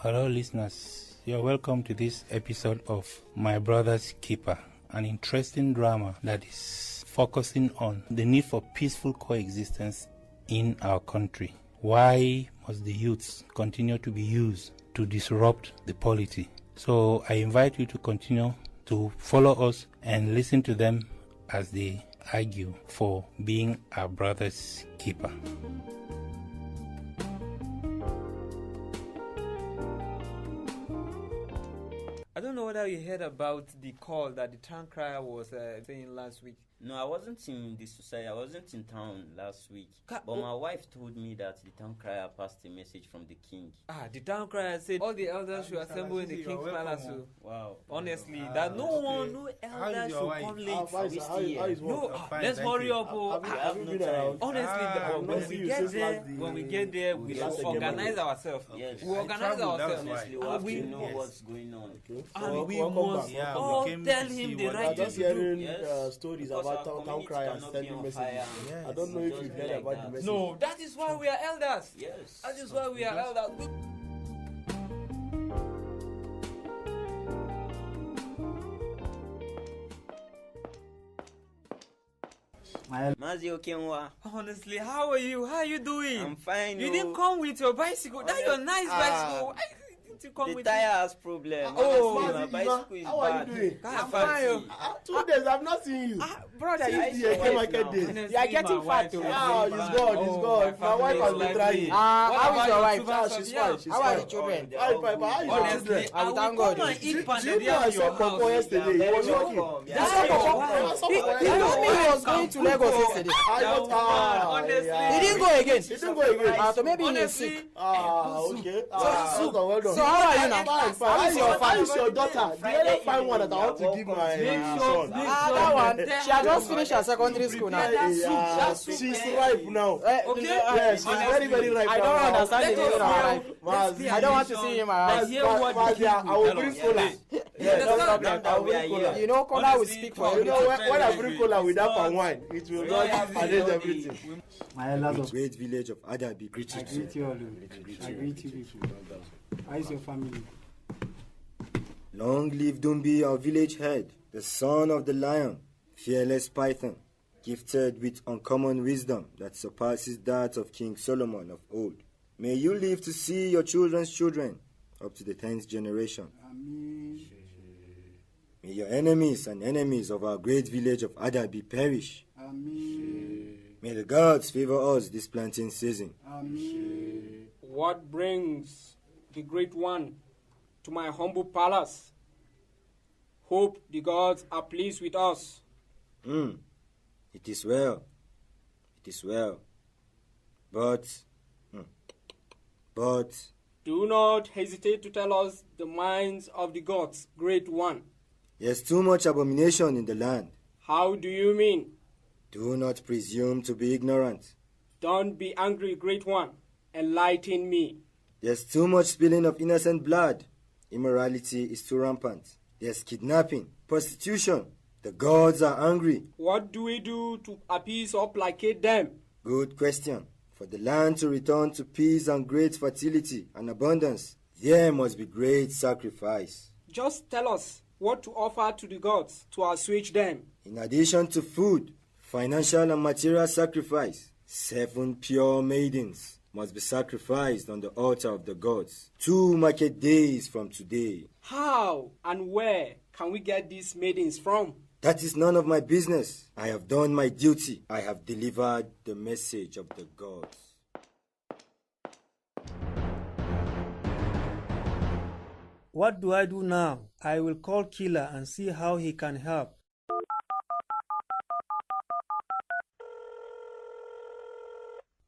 Hello, listeners. You're welcome to this episode of My Brother's Keeper, an interesting drama that is focusing on the need for peaceful coexistence in our country. Why must the youths continue to be used to disrupt the polity? So I invite you to continue to follow us and listen to them as they argue for being our brother's keeper. I don't know whether you heard about the call that the town crier was saying last week. No, I wasn't in the society. I wasn't in town last week. But my wife told me that the town crier passed a message from the king. The town crier said all the elders should assemble in the king's palace. Wow. Honestly, that no elder should come late. Let's hurry up. Honestly, when we get there, we should organize ourselves. Yes. We organize ourselves. Honestly, we have to know what's going on. And we must all tell him the right thing to do. Yes. Stories about town criers sending messages. Yes. I don't know if you've heard about the message. No, that is why we are elders. Yes. That is why we are elders. Mazi Okenwa. Honestly, how are you? How are you doing? I'm fine. You didn't come with your bicycle. That's your nice bicycle. Why didn't you come the with tire has problem. My bicycle is how bad. are you doing? I'm fine. 2 days I've not seen you. Brother, Since the Eke market days. Honestly, You are getting fat. He's gone. My wife has been trying. How is your wife? She's fine. How are the children? How are your children? I will thank God. Do you know I saw Popo yesterday? He was working. He was going to Lagos yesterday. He didn't go again. So maybe he is sick. Okay. So how are you now? How is your daughter? The only fine one that I want to give my son. That one. She has just finished her secondary school now. She's ripe now. Okay. Yes, she's very, very ripe. I don't understand the meaning of ripe. I don't want to see him around. I will bring cola. Yes, no problem. I will bring cola. You know, cola will speak for everything. When I bring cola with that palm wine, it will not arrange everything. The great village of Adabi greets you. I greet you all. I greet you people. How is your family? Long live Dumbi, our village head, the son of the lion, fearless python, gifted with uncommon wisdom that surpasses that of King Solomon of old. May you live to see your children's children up to the 10th generation. Amen. May your enemies and enemies of our great village of Adabi perish. Amen. May the gods favor us this planting season. Amen. What brings the great one to my humble palace? Hope the gods are pleased with us. It is well. It is well. But do not hesitate to tell us the minds of the gods, great one. there's too much abomination in the land. How do you mean? Do not presume to be ignorant. Don't be angry, great one. Enlighten me. There's too much spilling of innocent blood. Immorality is too rampant. There's kidnapping, prostitution. The gods are angry. What do we do to appease or placate them? Good question. For the land to return to peace and great fertility and abundance, there must be great sacrifice. Just tell us what to offer to the gods to assuage them. In addition to food, financial and material sacrifice, 7 pure maidens must be sacrificed on the altar of the gods 2 market days from today. How and where can we get these maidens from? That is none of my business. I have done my duty. I have delivered the message of the gods. What do I do now? I will call Killer and see how he can help.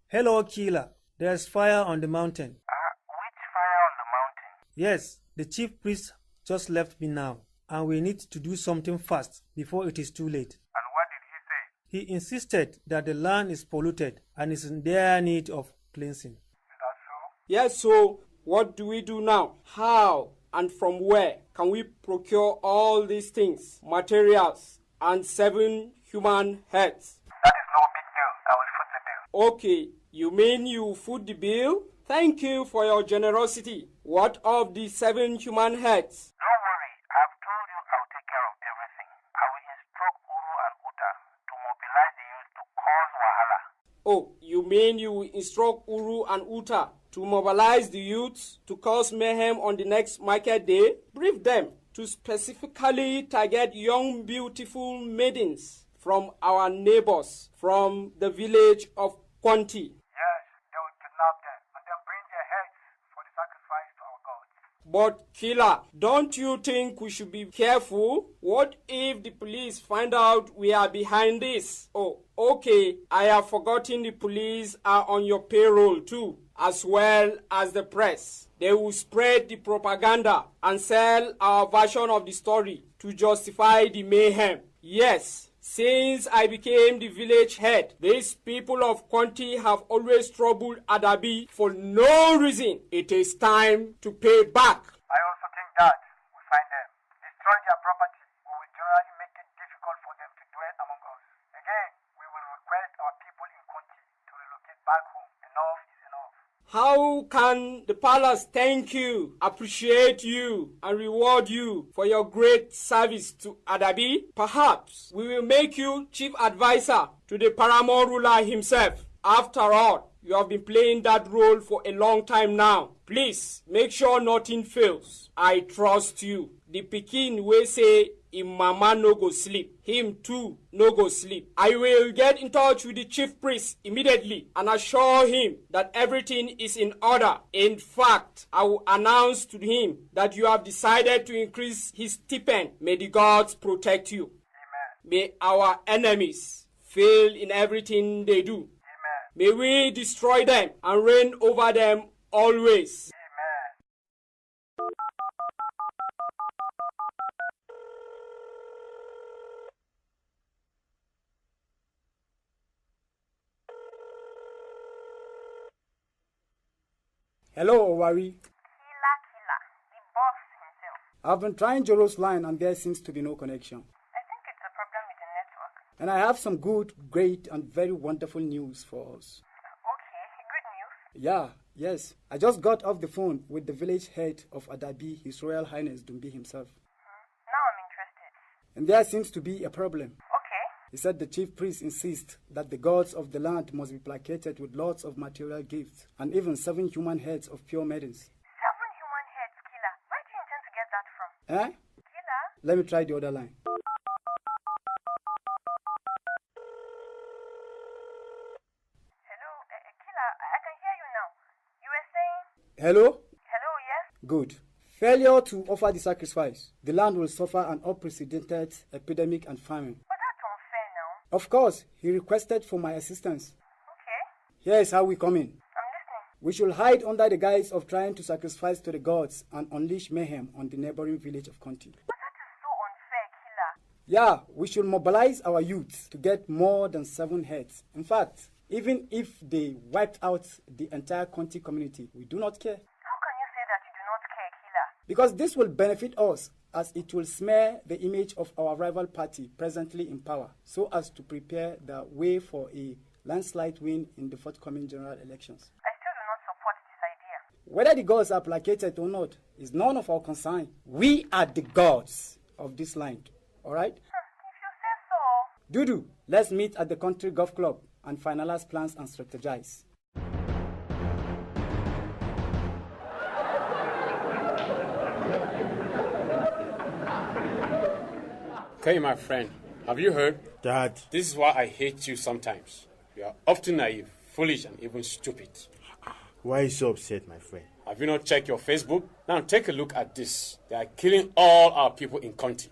Hello, Killer. There's fire on the mountain. Which fire on the mountain? Yes, the chief priest just left me now, and we need to do something fast before it is too late. And what did he say? He insisted that the land is polluted and is in dire need of cleansing. Is that so? Yes, so what do we do now? How and from where can we procure all these things, materials, and 7 human heads? That is no big deal. I will foot the bill. Okay, you mean you foot the bill Thank you for your generosity. What of the 7 human heads? Don't worry, I've told you I'll take care of everything. I will instruct Uru and Uta to mobilize the youth to cause wahala. Oh, you mean you will instruct Uru and Uta to mobilize the youths to cause mayhem on the next market day? Brief them to specifically target young, beautiful maidens from our neighbors from the village of Kwanti. Yes, they will kidnap them and then bring their heads for the sacrifice to our gods. But killer, don't you think we should be careful? What if the police find out we are behind this? Oh, okay, I have forgotten the police are on your payroll too, as well as the press. They will spread the propaganda and sell our version of the story to justify the mayhem. Yes, since I became the village head, these people of Kwanti have always troubled Adabi for no reason. It is time to pay back. I also think that we find them, destroy their property. We will generally make it difficult for them to dwell among us. Again, we will request our people in Kwanti to relocate back home. Enough is enough. How can the palace thank you, appreciate you, and reward you for your great service to Adabi? Perhaps we will make you chief advisor to the paramount ruler himself. After all, you have been playing that role for a long time now. Please, make sure nothing fails. I trust you. The pikin will say, "Im mama no go sleep." Him too no go sleep. I will get in touch with the chief priest immediately and assure him that everything is in order. In fact, I will announce to him that you have decided to increase his stipend. May the gods protect you. Amen. May our enemies fail in everything they do. Amen. May we destroy them and reign over them always. Amen. Hello, Owari. Killer, the boss himself. I've been trying Joro's line and there seems to be no connection. I think it's a problem with the network. And I have some good, great, and very wonderful news for us. Okay, good news. Yeah, yes. I just got off the phone with the village head of Adabi, His Royal Highness Dumbi himself. Now I'm interested. And there seems to be a problem. Okay. He said the chief priest insists that the gods of the land must be placated with lots of material gifts and even 7 human heads of pure maidens. 7 human heads, Killer. Where do you intend to get that from? Eh? Killer? Let me try the other line. Hello, Killer, I can hear you now. You were saying... Hello? Hello, yes? Good. Failure to offer the sacrifice, the land will suffer an unprecedented epidemic and famine. But that's unfair now. Of course, he requested for my assistance. Okay. Here is how we come in. I'm listening. We should hide under the guise of trying to sacrifice to the gods and unleash mayhem on the neighboring village of Conti. But that is so unfair, Killer. Yeah, we should mobilize our youth to get more than 7 heads. In fact, even if they wiped out the entire Conti community, we do not care. How can you say that you do not care, Killer? Because this will benefit us, as it will smear the image of our rival party presently in power, so as to prepare the way for a landslide win in the forthcoming general elections. I still do not support this idea. Whether the gods are placated or not is none of our concern. We are the gods of this land, all right? If you say so. Dudu, let's meet at the country golf club and finalize plans and strategize. Okay, my friend, have you heard? Dad. This is why I hate you sometimes. You are often naive, foolish, and even stupid. Why are you so upset, my friend? Have you not checked your Facebook? Now take a look at this. They are killing all our people in Conti.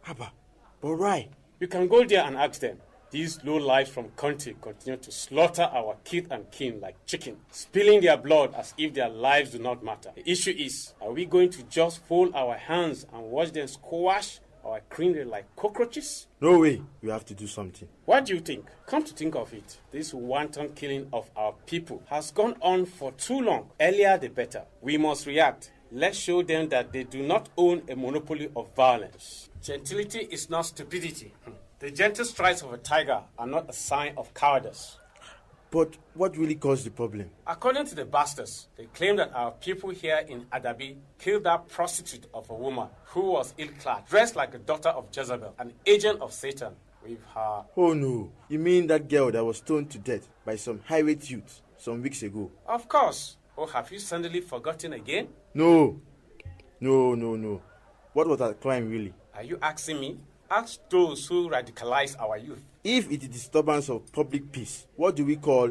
Abba, but why? You can go there and ask them. These low-lives from Conti continue to slaughter our kith and kin like chicken, spilling their blood as if their lives do not matter. The issue is, are we going to just fold our hands and watch them squash our kindred like cockroaches? No way. We have to do something. What do you think? Come to think of it, this wanton killing of our people has gone on for too long. Earlier the better. We must react. Let's show them that they do not own a monopoly of violence. Gentility is not stupidity. The gentle strides of a tiger are not a sign of cowardice. But what really caused the problem? According to the bastards, they claim that our people here in Adabi killed that prostitute of a woman who was ill-clad, dressed like a daughter of Jezebel, an agent of Satan, with her... Oh no, you mean that girl that was stoned to death by some irate youth some weeks ago? Of course. Oh, have you suddenly forgotten again? No. What was that crime really? Are you asking me? Ask those who radicalize our youth. If it is disturbance of public peace, what do we call...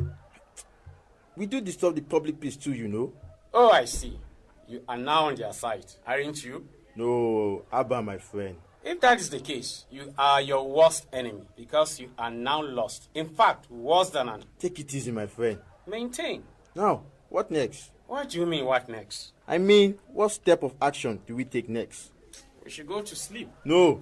We do disturb the public peace too, you know. Oh, I see. You are now on their side, aren't you? No, Abba, my friend. If that is the case, you are your worst enemy because you are now lost. In fact, worse than an... Take it easy, my friend. Maintain. Now, what next? What do you mean, what next? I mean, what step of action do we take next? We should go to sleep. No.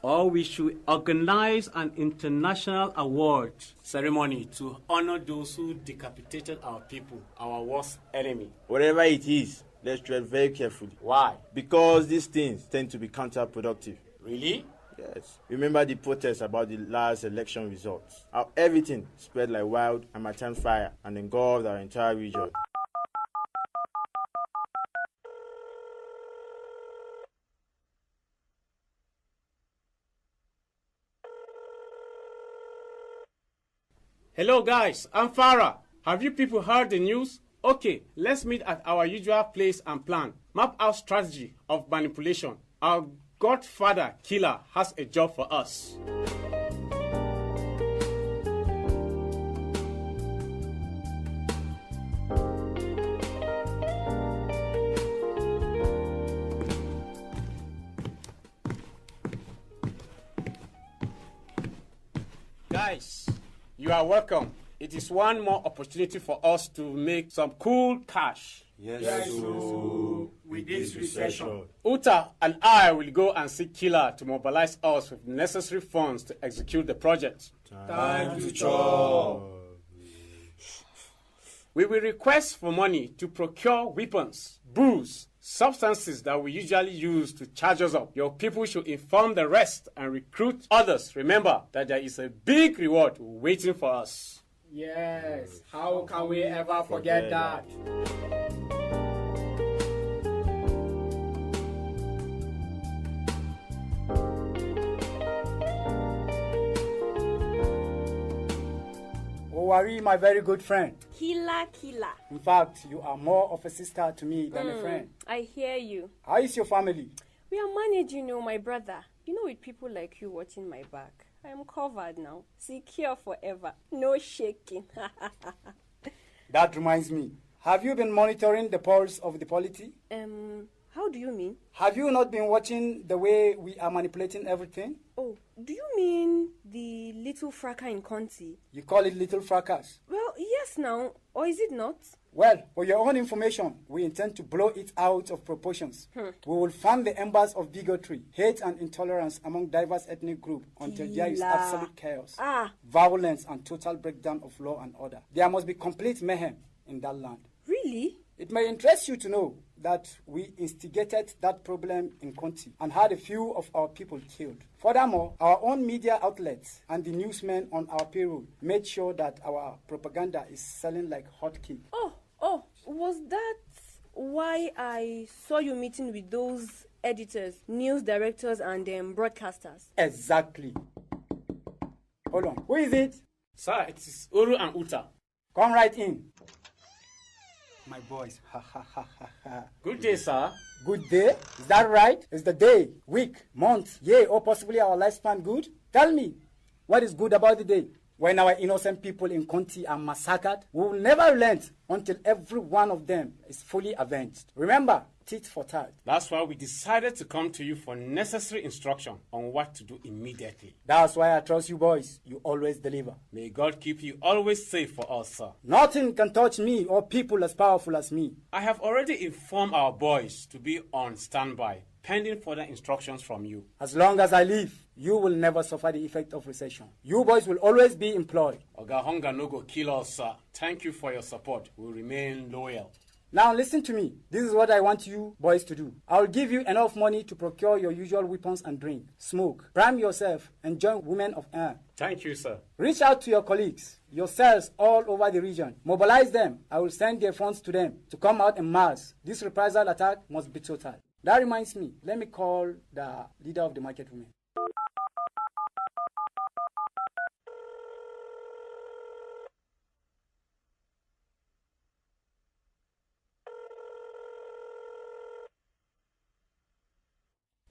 Or we should organize an international award ceremony to honor those who decapitated our people, our worst enemy. Whatever it is, let's tread very carefully. Why? Because these things tend to be counterproductive. Really? Yes. Remember the protests about the last election results? How everything spread like wild Harmattan fire and engulfed our entire region. Hello guys, I'm Farah. Have you people heard the news? Okay, let's meet at our usual place and plan. Map our strategy of manipulation. Our godfather killer has a job for us. Guys, you are welcome. It is one more opportunity for us to make some cool cash. Yes, with this recession. Uta and I will go and see Killer to mobilize us with necessary funds to execute the project. Time to chop. We will request for money to procure weapons, booze, substances that we usually use to charge us up. Your people should inform the rest and recruit others. Remember that there is a big reward waiting for us. Yes, how can we ever forget that? Owari, my very good friend. Killer. In fact, you are more of a sister to me than a friend. I hear you. How is your family? We are managing, my brother. With people like you watching my back. I am covered now. Secure forever. No shaking. That reminds me. Have you been monitoring the pulse of the polity? How do you mean? Have you not been watching the way we are manipulating everything? Oh, do you mean the little fracas in Conti? You call it little fracas? Well, yes now. Or is it not? Well, for your own information, we intend to blow it out of proportions. We will fan the embers of bigotry, hate and intolerance among diverse ethnic groups until there is absolute chaos, violence and total breakdown of law and order. There must be complete mayhem in that land. Really? It may interest you to know that we instigated that problem in Conti and had a few of our people killed. Furthermore, our own media outlets and the newsmen on our payroll made sure that our propaganda is selling like hotcake. Oh, was that why I saw you meeting with those editors, news directors, and broadcasters? Exactly. Hold on. Who is it? Sir, it is Uru and Uta. Come right in. My boys. Good day, sir. Good day? Is that right? Is the day, week, month, year, or possibly our lifespan good? Tell me, what is good about the day? When our innocent people in Conti are massacred, we will never relent until every one of them is fully avenged. Remember, tit for tat. That's why we decided to come to you for necessary instruction on what to do immediately. That's why I trust you boys. You always deliver. May God keep you always safe for us, sir. Nothing can touch me or people as powerful as me. I have already informed our boys to be on standby, pending further instructions from you. As long as I live, you will never suffer the effect of recession. You boys will always be employed. Oga Hunger no go kill us, sir. Thank you for your support. We'll remain loyal. Now listen to me. This is what I want you boys to do. I will give you enough money to procure your usual weapons and drink, smoke, prime yourself, and join women of honor. Thank you, sir. Reach out to your colleagues, your cells all over the region. Mobilize them. I will send their funds to them to come out en masse. This reprisal attack must be total. That reminds me, let me call the leader of the market women.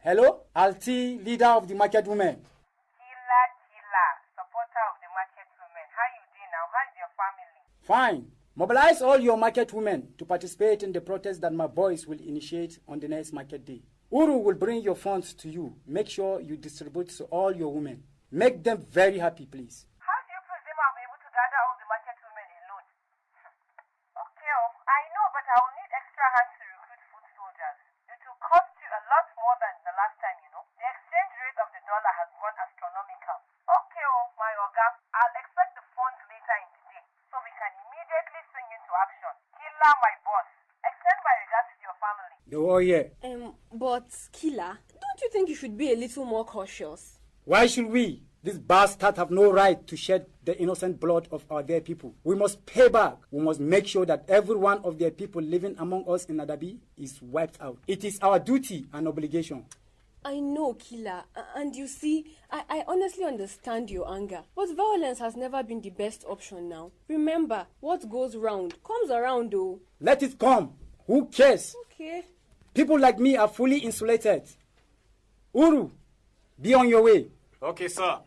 Hello, Alti, leader of the market women. Killer, supporter of the market women. How you doing now? How's your family? Fine. Mobilize all your market women to participate in the protest that my boys will initiate on the next market day. Uru will bring your funds to you. Make sure you distribute to all your women. Make them very happy, please. How do you presume I'll be able to gather all the market women alone? Okay, I know, but I will need extra hands to recruit foot soldiers. It will cost you a lot more than the last time, you know. The exchange rate of the dollar has gone astronomical. Okay, my Oga, I'll expect the funds later in the day, so we can immediately swing into action. Killer, my boss. Extend my regards to your family. Oh, yeah. But Killer, don't you think you should be a little more cautious? Why should we? These bastards have no right to shed the innocent blood of our dear people. We must pay back. We must make sure that every one of their people living among us in Adabi is wiped out. It is our duty and obligation. I know, Killer, and you see, I honestly understand your anger. But violence has never been the best option now. Remember, what goes round comes around, though. Let it come. Who cares? Okay. People like me are fully insulated. Uru, be on your way. Okay, sir.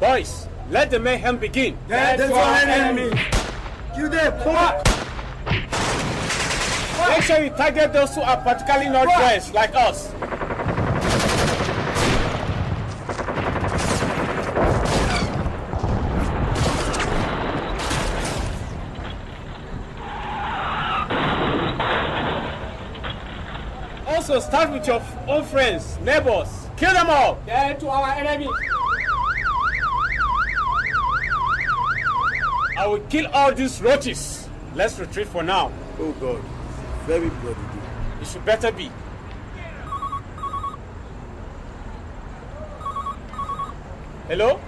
Boys, let the mayhem begin. That's our enemy. You there, pull. Make sure you target those who are particularly not dressed like us. Also, start with your own friends, neighbors. Kill them all. Dead to our enemy. I will kill all these roaches. Let's retreat for now. Oh God, very bloody day. It should better be. Hello?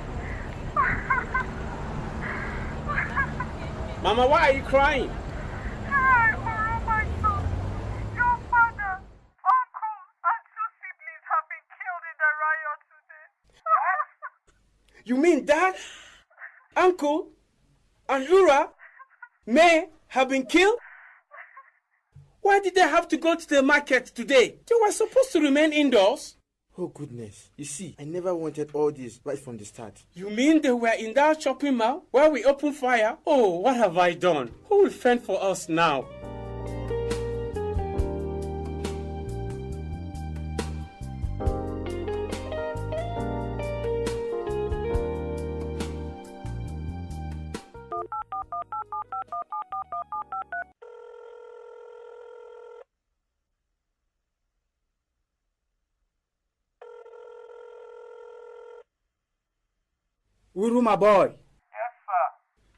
Mama, why are you crying? You mean Dad, Uncle, and Ura may have been killed? Why did they have to go to the market today? They were supposed to remain indoors. Oh goodness. You see, I never wanted all this right from the start. You mean they were in that shopping mall where we opened fire? Oh, what have I done? Who will fend for us now? Uru, my boy. Yes, sir.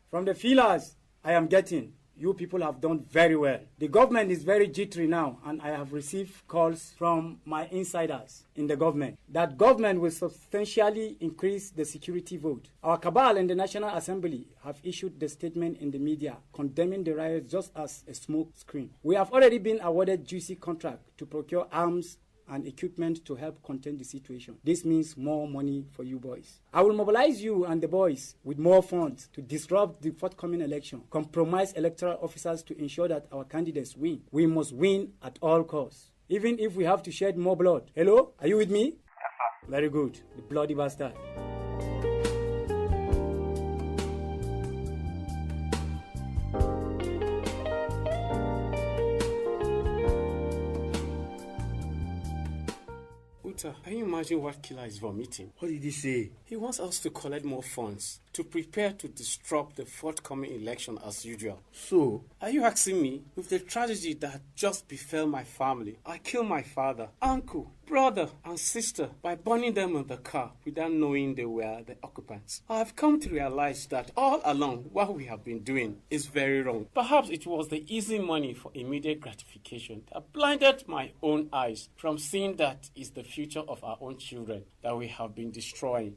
From the feelers I am getting, you people have done very well. The government is very jittery now, and I have received calls from my insiders in the government that government will substantially increase the security vote. Our cabal and the National Assembly have issued the statement in the media condemning the riots just as a smoke screen. We have already been awarded juicy contract to procure arms and equipment to help contain the situation. This means more money for you boys. I will mobilize you and the boys with more funds to disrupt the forthcoming election, compromise electoral officers to ensure that our candidates win. We must win at all costs, even if we have to shed more blood. Hello? Are you with me? Yes, sir. Very good. The bloody bastard. Doctor, can you imagine what Killer is vomiting? What did he say? He wants us to collect more funds to prepare to disrupt the forthcoming election as usual. So? Are you asking me, with the tragedy that just befell my family, I killed my father, uncle, brother, and sister by burning them in the car without knowing they were the occupants? I have come to realize that all along what we have been doing is very wrong. Perhaps it was the easy money for immediate gratification that blinded my own eyes from seeing that is the future of our own children that we have been destroying.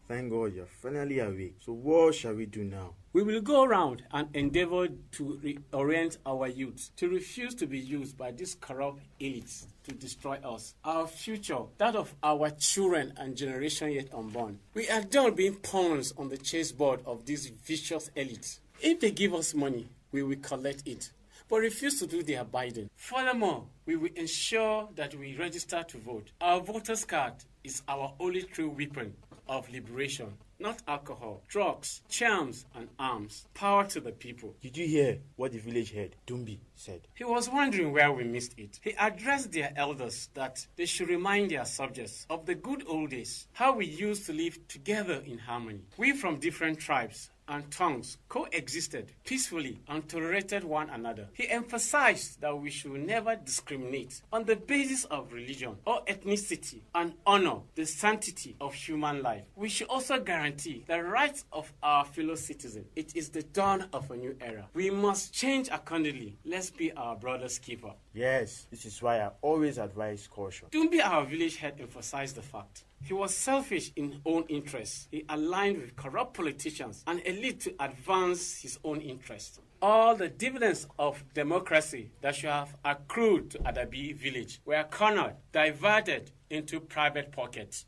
Thank God you're finally awake. So what shall we do now? We will go around and endeavor to reorient our youth to refuse to be used by these corrupt elites to destroy us, our future, that of our children and generation yet unborn. We are done being pawns on the chessboard of these vicious elites. If they give us money, we will collect it, but refuse to do their bidding. Furthermore, we will ensure that we register to vote. Our voter's card is our only true weapon of liberation, not alcohol, drugs, charms, and arms. Power to the people. Did you hear what the village head, Dumbi, said? He was wondering where we missed it. He addressed their elders that they should remind their subjects of the good old days, how we used to live together in harmony. We from different tribes and tongues coexisted peacefully and tolerated one another. He emphasized that we should never discriminate on the basis of religion or ethnicity and honor the sanctity of human life. We should also guarantee the rights of our fellow citizens. It is the dawn of a new era. We must change accordingly. Let's be our brother's keeper. Yes, this is why I always advise caution. Dumbi, our village head, emphasized the fact. He was selfish in his own interests. He aligned with corrupt politicians and elite to advance his own interests. All the dividends of democracy that should have accrued to Adabi village were cornered, diverted into private pockets.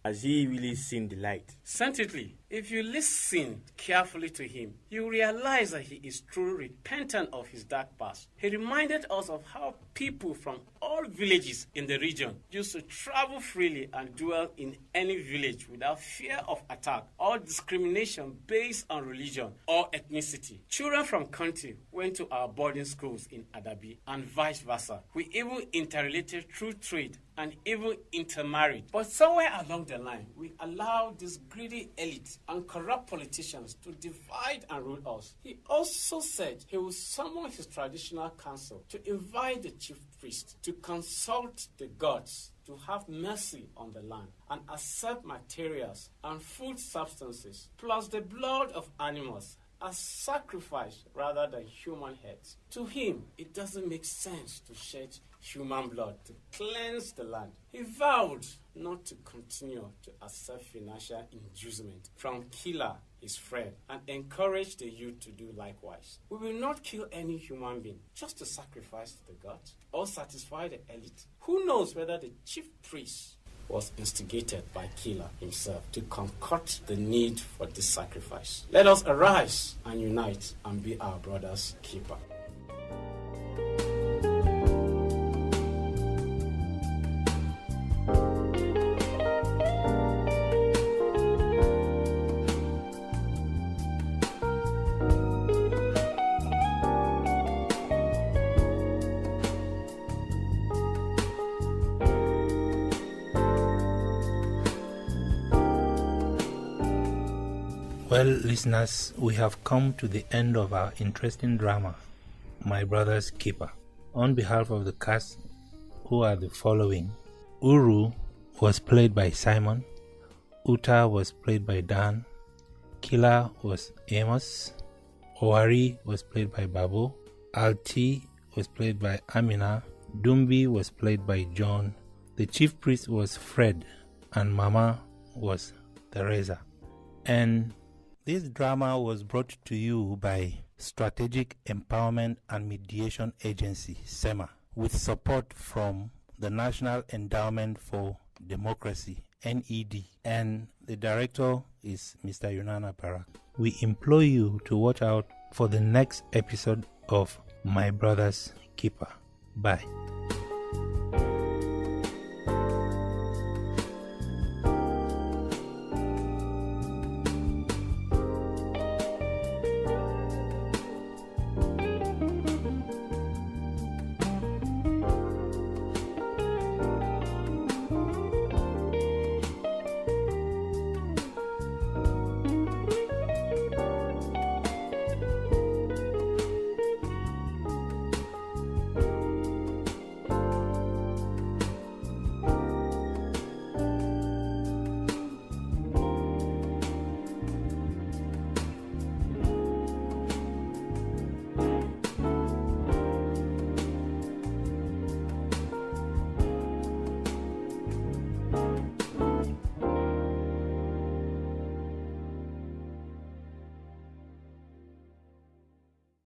Has he really seen the light? Certainly, if you listen carefully to him, you realize that he is truly repentant of his dark past. He reminded us of how people from all villages in the region used to travel freely and dwell in any village without fear of attack or discrimination based on religion or ethnicity. Children from country went to our boarding schools in Adabi and vice versa. We even interrelated through trade and even intermarried. But somewhere along the line, we allowed this greedy elite and corrupt politicians to divide and rule us. He also said he will summon his traditional council to invite the chief priest to consult the gods to have mercy on the land and accept materials and food substances plus the blood of animals as sacrifice rather than human heads. To him, it doesn't make sense to shed human blood to cleanse the land. He vowed not to continue to accept financial inducement from Killer, his friend, and encourage the youth to do likewise. We will not kill any human being just to sacrifice to the gods or satisfy the elite. Who knows whether the chief priest was instigated by Killer himself to concoct the need for this sacrifice. Let us arise and unite and be our brother's keeper. Well, listeners, we have come to the end of our interesting drama, My Brother's Keeper. On behalf of the cast, who are the following: Uru was played by Simon, Uta was played by Dan, Killer was Amos, Owari was played by Babu, Alti was played by Amina, Dumbi was played by John, the chief priest was Fred, and Mama was Teresa. And this drama was brought to you by Strategic Empowerment and Mediation Agency, SEMA, with support from the National Endowment for Democracy, NED, and the director is Mr. Yunana Barak. We implore you to watch out for the next episode of My Brother's Keeper. Bye.